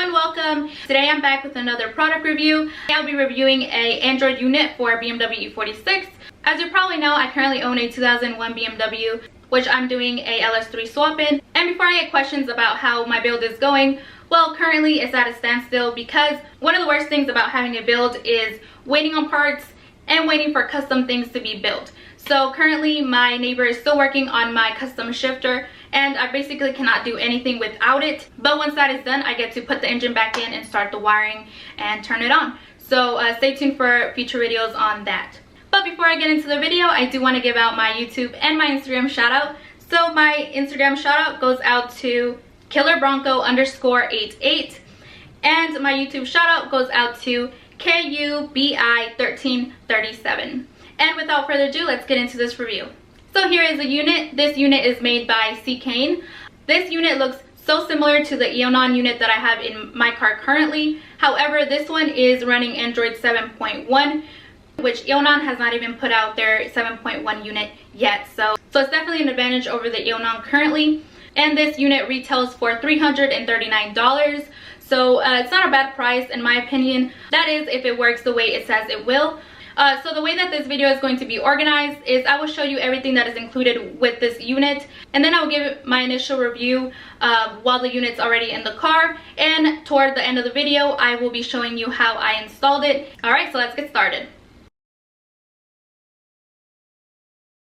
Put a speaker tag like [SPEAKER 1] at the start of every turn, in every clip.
[SPEAKER 1] everyone, welcome. Today I'm back with another product review. I'll be reviewing a Android unit for BMW E46. As you probably know, I currently own a 2001 BMW, which I'm doing a LS3 swap in. And before I get questions about how my build is going, well, currently it's at a standstill because one of the worst things about having a build is waiting on parts and waiting for custom things to be built. So currently my neighbor is still working on my custom shifter and I basically cannot do anything without it. But once that is done, I get to put the engine back in and start the wiring and turn it on. So stay tuned for future videos on that. But before I get into the video, I do want to give out my YouTube and my Instagram shout out. So my Instagram shout out goes out to KillerBronco_88 and my YouTube shout out goes out to KUBI1337. And without further ado, let's get into this review. So here is the unit. This unit is made by Seicane. This unit looks so similar to the Eonon unit that I have in my car currently. However, this one is running Android 7.1, which Eonon has not even put out their 7.1 unit yet. So it's definitely an advantage over the Eonon currently. And this unit retails for $339. So it's not a bad price in my opinion. That is if it works the way it says it will. So the way that this video is going to be organized is I will show you everything that is included with this unit, and then I will give my initial review while the unit's already in the car, and toward the end of the video I will be showing you how I installed it. Alright, so let's get started.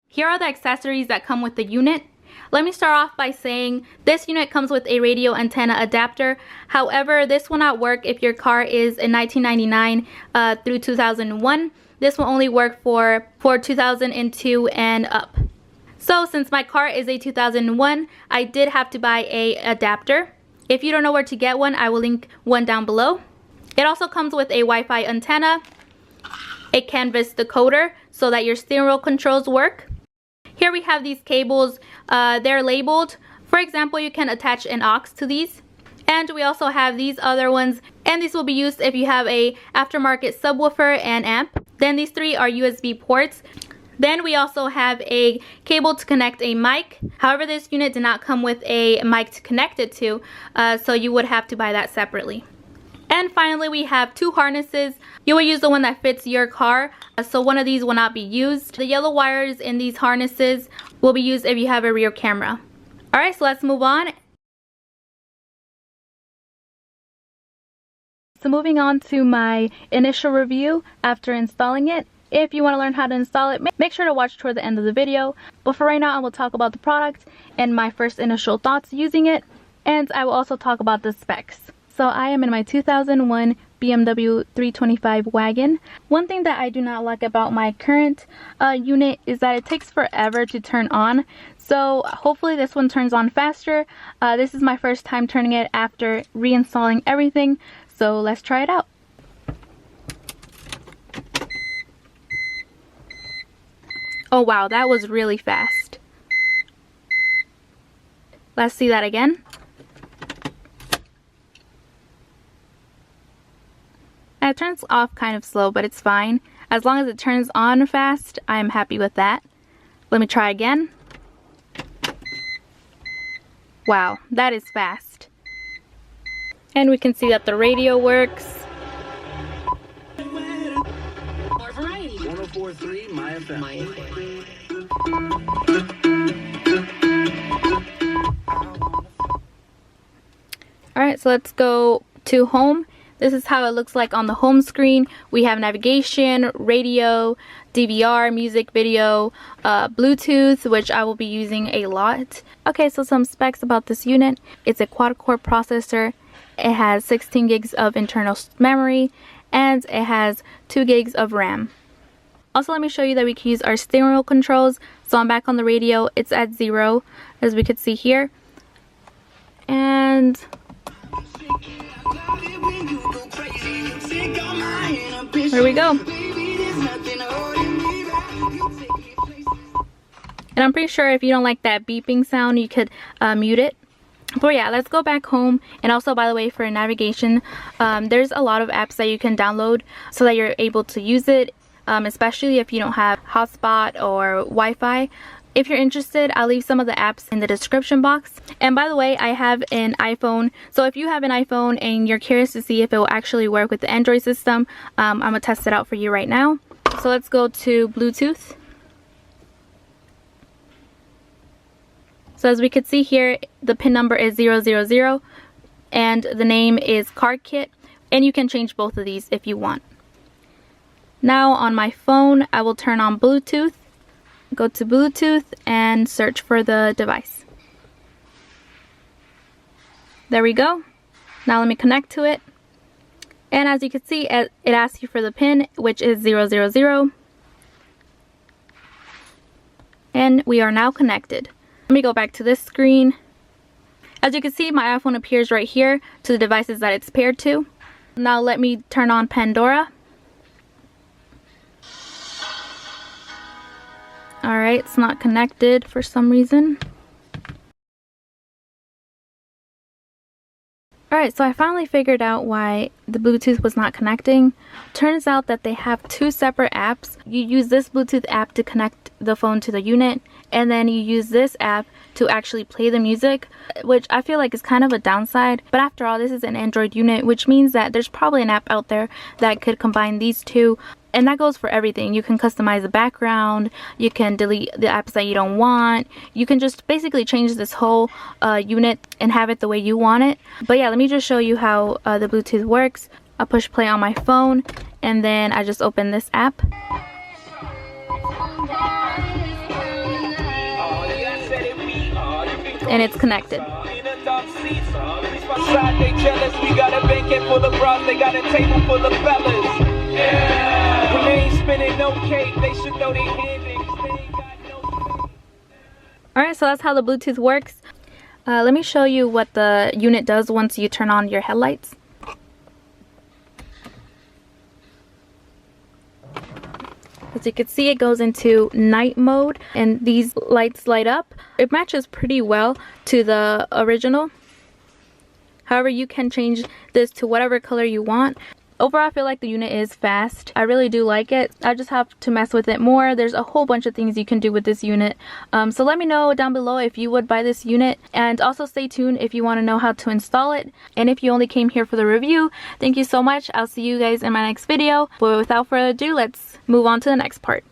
[SPEAKER 1] Here are the accessories that come with the unit. Let me start off by saying this unit comes with a radio antenna adapter. However, this will not work if your car is a 1999 through 2001. This will only work for 2002 and up. So since my car is a 2001, I did have to buy a adapter. If you don't know where to get one, I will link one down below. It also comes with a Wi-Fi antenna, a canvas decoder so that your steering wheel controls work. Here we have these cables. They're labeled. For example, you can attach an aux to these. And we also have these other ones, and these will be used if you have a aftermarket subwoofer and amp. Then these three are USB ports. Then we also have a cable to connect a mic. However, this unit did not come with a mic to connect it to, so you would have to buy that separately. And finally, we have two harnesses. You will use the one that fits your car, so one of these will not be used. The yellow wires in these harnesses will be used if you have a rear camera. Alright, so let's move on. So moving on to my initial review after installing it. If you want to learn how to install it, make sure to watch toward the end of the video. But for right now, I will talk about the product and my first initial thoughts using it. And I will also talk about the specs. So I am in my 2001 BMW 325 wagon. One thing that I do not like about my current unit is that it takes forever to turn on. So hopefully this one turns on faster. This is my first time turning it after reinstalling everything. So let's try it out. Oh wow, that was really fast. Let's see that again. It turns off kind of slow, but it's fine. As long as it turns on fast, I'm happy with that. Let me try again. Wow, that is fast. And we can see that the radio works.
[SPEAKER 2] 1043 My FM.
[SPEAKER 1] Alright, so let's go to home. This is how it looks like on the home screen. We have navigation, radio, DVR, music, video, Bluetooth, which I will be using a lot. Okay, so some specs about this unit. It's a quad-core processor. It has 16 gigs of internal memory, and it has 2 gigs of RAM. Also, let me show you that we can use our steering wheel controls. So I'm back on the radio. It's at 0, as we could see here. And there we go. And I'm pretty sure if you don't like that beeping sound, you could mute it. But yeah, let's go back home. And also, by the way, for navigation, there's a lot of apps that you can download so that you're able to use it, especially if you don't have hotspot or Wi-Fi. If you're interested, I'll leave some of the apps in the description box. And by the way, I have an iPhone, so if you have an iPhone and you're curious to see if it will actually work with the Android system, I'm gonna test it out for you right now. So let's go to Bluetooth. So as we can see here, the pin number is 000 and the name is Card Kit, and you can change both of these if you want. Now on my phone, I will turn on Bluetooth, go to Bluetooth and search for the device. There we go. Now let me connect to it. And as you can see, it asks you for the pin, which is 000. And we are now connected. Let me go back to this screen. As you can see, my iPhone appears right here to the devices that it's paired to. Now let me turn on Pandora. Alright, it's not connected for some reason. Alright, so I finally figured out why the Bluetooth was not connecting. Turns out that they have two separate apps. You use this Bluetooth app to connect the phone to the unit, and then you use this app to actually play the music, which I feel like is kind of a downside. But after all, this is an Android unit, which means that there's probably an app out there that could combine these two. And that goes for everything. You can customize the background, you can delete the apps that you don't want, you can just basically change this whole unit and have it the way you want it. But yeah, let me just show you how the Bluetooth works. I'll push play on my phone and then I just open this app. And it's connected. Alright, so that's how the Bluetooth works. Let me show you what the unit does once you turn on your headlights. As you can see, it goes into night mode and these lights light up. It matches pretty well to the original. However, you can change this to whatever color you want. Overall, I feel like the unit is fast. I really do like it. I just have to mess with it more. There's a whole bunch of things you can do with this unit. So let me know down below if you would buy this unit. And also stay tuned if you want to know how to install it. And if you only came here for the review, thank you so much. I'll see you guys in my next video. But without further ado, let's move on to the next part.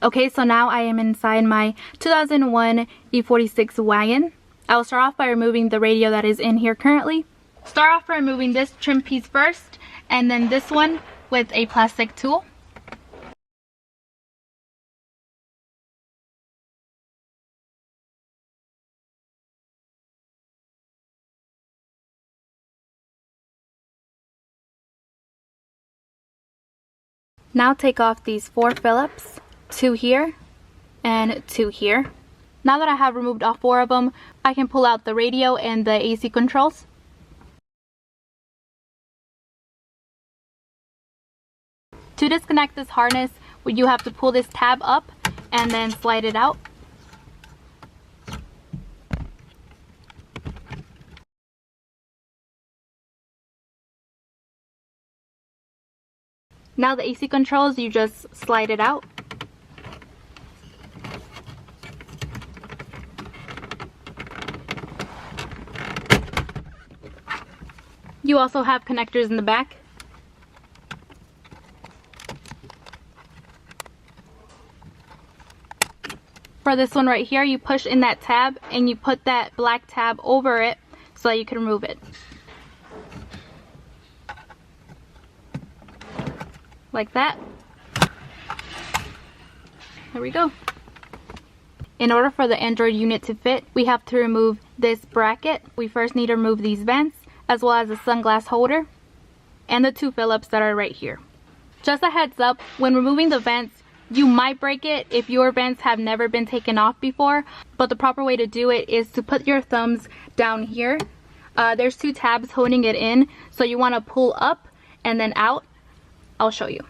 [SPEAKER 1] Okay, so now I am inside my 2001 E46 wagon. I will start off by removing the radio that is in here currently. Start off by removing this trim piece first, and then this one with a plastic tool. Now take off these 4 Phillips, 2 here and 2 here. Now that I have removed all 4 of them, I can pull out the radio and the AC controls. To disconnect this harness, you have to pull this tab up and then slide it out. Now the AC controls, you just slide it out. You also have connectors in the back. For this one right here, you push in that tab and you put that black tab over it so that you can remove it. Like that. There we go. In order for the Android unit to fit, we have to remove this bracket. We first need to remove these vents, as well as the sunglass holder and the 2 Phillips that are right here. Just a heads up, when removing the vents, you might break it if your vents have never been taken off before, but the proper way to do it is to put your thumbs down here. There's 2 tabs holding it in, so you want to pull up and then out. I'll show you.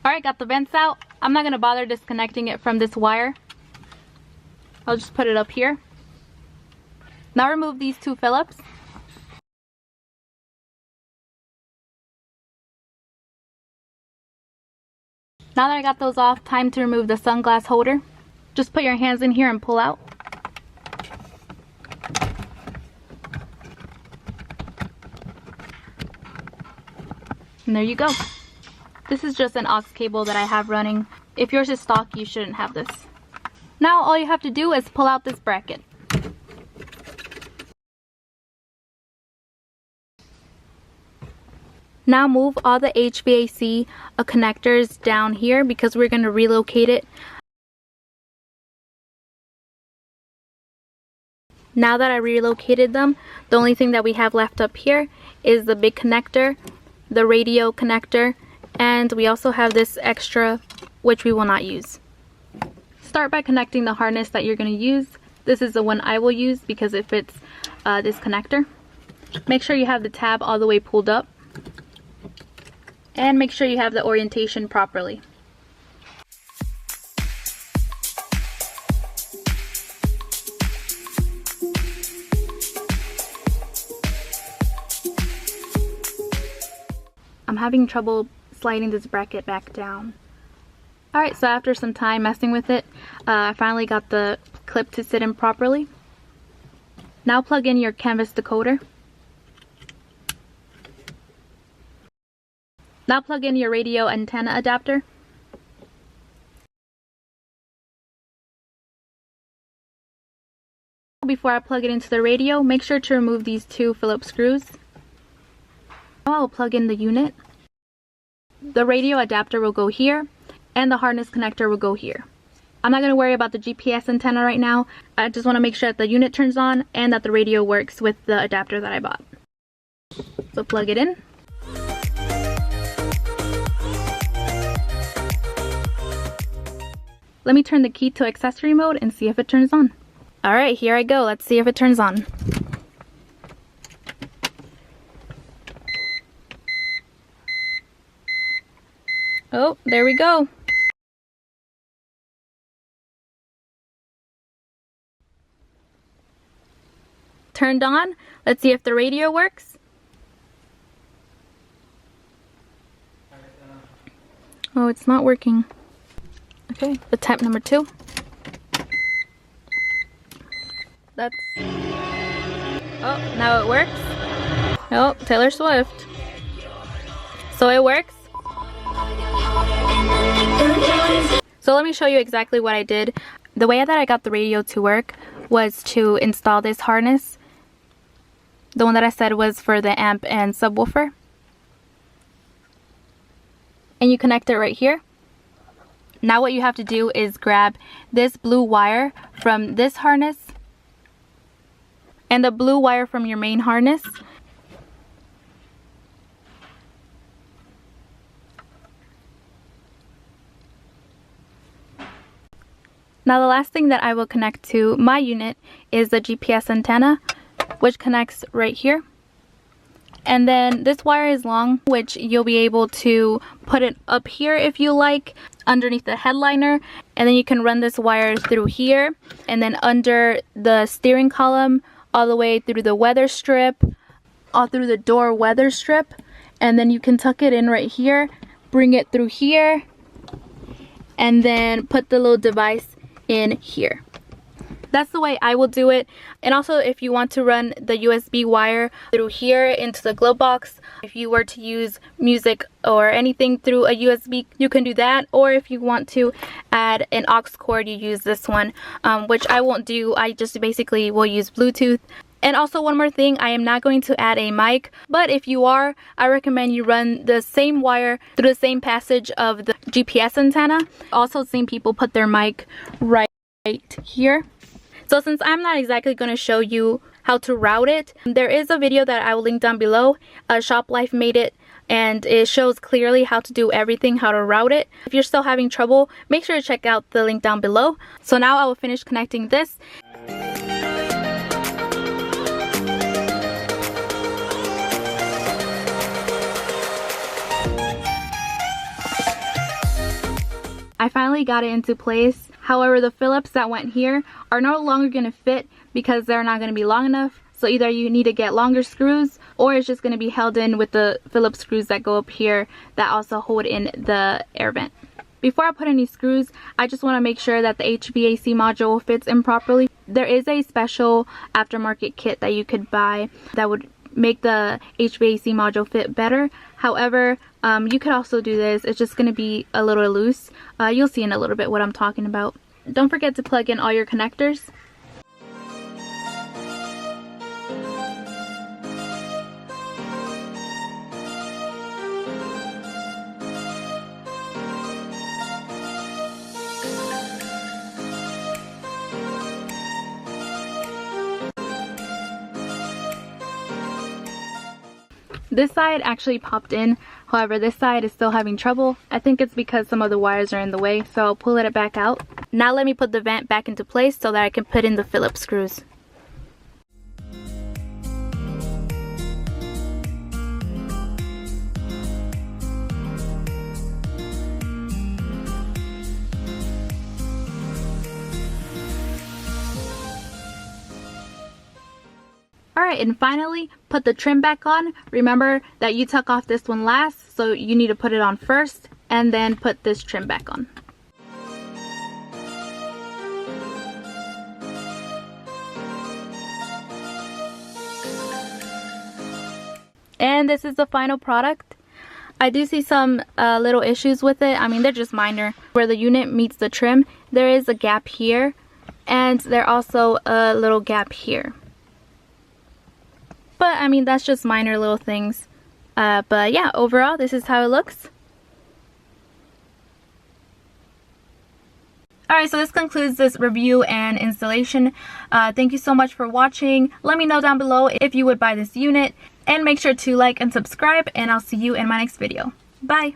[SPEAKER 1] Alright, got the vents out. I'm not going to bother disconnecting it from this wire. I'll just put it up here. Now remove these two Phillips. Now that I got those off, time to remove the sunglass holder. Just put your hands in here and pull out. And there you go. This is just an aux cable that I have running. If yours is stock, you shouldn't have this. Now all you have to do is pull out this bracket. Now move all the HVAC connectors down here because we're going to relocate it. Now that I relocated them, the only thing that we have left up here is the big connector, the radio connector, and we also have this extra which we will not use. Start by connecting the harness that you're going to use. This is the one I will use because it fits this connector. Make sure you have the tab all the way pulled up. And make sure you have the orientation properly. I'm having trouble sliding this bracket back down. Alright, so after some time messing with it, I finally got the clip to sit in properly. Now plug in your canvas decoder. Now plug in your radio antenna adapter. Before I plug it into the radio, make sure to remove these two Phillips screws. Now I'll plug in the unit. The radio adapter will go here, and the harness connector will go here. I'm not going to worry about the GPS antenna right now. I just want to make sure that the unit turns on and that the radio works with the adapter that I bought. So plug it in. Let me turn the key to accessory mode and see if it turns on. Alright, here I go. Let's see if it turns on. Oh, there we go. Turned on. Let's see if the radio works. Oh, it's not working. Okay, attempt number 2. That's... Oh, now it works. Oh, Taylor Swift. So it works. So let me show you exactly what I did. The way that I got the radio to work was to install this harness. The one that I said was for the amp and subwoofer. And you connect it right here. Now what you have to do is grab this blue wire from this harness and the blue wire from your main harness. Now the last thing that I will connect to my unit is the GPS antenna, which connects right here. And then this wire is long, which you'll be able to put it up here if you like, underneath the headliner. And then you can run this wire through here, and then under the steering column, all the way through the weather strip, all through the door weather strip. And then you can tuck it in right here, bring it through here, and then put the little device in here. That's the way I will do it. And also, if you want to run the USB wire through here into the glove box, if you were to use music or anything through a USB, you can do that. Or if you want to add an aux cord, you use this one, which I won't do. I just basically will use Bluetooth. And also one more thing, I am not going to add a mic, but if you are, I recommend you run the same wire through the same passage of the GPS antenna. Also, seen people put their mic right here. So since I'm not exactly going to show you how to route it, there is a video that I will link down below. Shop Life made it, and it shows clearly how to do everything, how to route it. If you're still having trouble, make sure to check out the link down below. So now I will finish connecting this. I finally got it into place. However, the Phillips that went here are no longer going to fit because they're not going to be long enough. So either you need to get longer screws, or it's just going to be held in with the Phillips screws that go up here that also hold in the air vent. Before I put any screws, I just want to make sure that the HVAC module fits in properly. There is a special aftermarket kit that you could buy that would make the HVAC module fit better. However, you could also do this. It's just going to be a little loose. You'll see in a little bit what I'm talking about. Don't forget to plug in all your connectors. This side actually popped in, however this side is still having trouble. I think it's because some of the wires are in the way, so I'll pull it back out. Now let me put the vent back into place so that I can put in the Phillips screws. Alright, and finally, put the trim back on. Remember that you took off this one last, so you need to put it on first, and then put this trim back on. And this is the final product. I do see some little issues with it. I mean, they're just minor. Where the unit meets the trim, there is a gap here, and there's also a little gap here. But I mean, that's just minor little things. But yeah, overall, this is how it looks. Alright, so this concludes this review and installation. Thank you so much for watching. Let me know down below if you would buy this unit. And make sure to like and subscribe, and I'll see you in my next video. Bye!